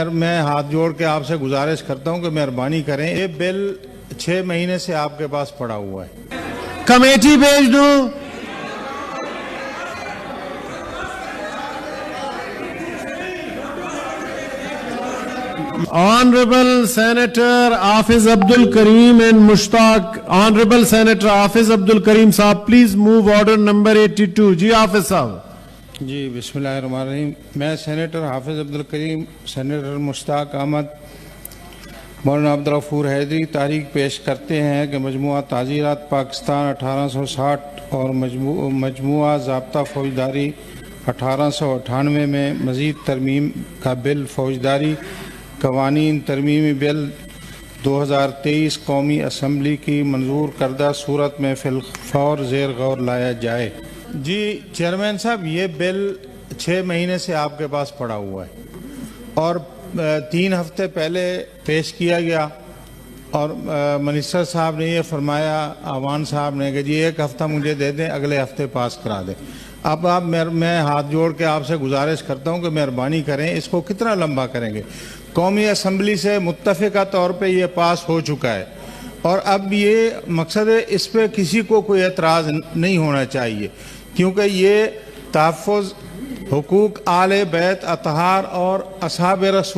میں ہاتھ جوڑ کے آپ سے گزارش کرتا ہوں کہ مہربانی کریں، یہ بل 6 مہینے سے آپ کے پاس پڑا ہوا ہے۔ کمیٹی بھیج دوں۔ Honorable Senator Hafiz Abdul Karim and Mushtaq. Honorable Senator Hafiz Abdul Karim Saab, please move order number 82. Ji Hafiz Saab. جی بسم اللہ الرحمن الرحیم۔ میں سینیٹر حافظ عبدالکریم، سینیٹر مشتاق احمد، مولانا عبدالغفور حیدری تحریک پیش کرتے ہیں کہ مجموعہ تعزیرات پاکستان 1860 اور مجموعہ ضابطہ فوجداری 1898 میں مزید ترمیم کا بل فوجداری قوانین ترمیمی بل 2023 قومی اسمبلی کی منظور کردہ صورت میں فی الفور زیر غور لایا جائے۔ جی چیئرمین صاحب، یہ بل 6 مہینے سے آپ کے پاس پڑا ہوا ہے اور 3 ہفتے پہلے پیش کیا گیا، اور منسٹر صاحب نے یہ فرمایا، آوان صاحب نے، کہ جی 1 ہفتہ مجھے دے دیں، اگلے ہفتے پاس کرا دیں۔ اب میں ہاتھ جوڑ کے آپ سے گزارش کرتا ہوں کہ مہربانی کریں، اس کو کتنا لمبا کریں گے؟ قومی اسمبلی سے متفقہ طور پہ یہ پاس ہو چکا ہے، اور اب یہ مقصد ہے اس پہ کسی کو کوئی اعتراض نہیں ہونا چاہیے، کیونکہ یہ تحفظ حقوق آل بیت اطہار اور اصحاب رسول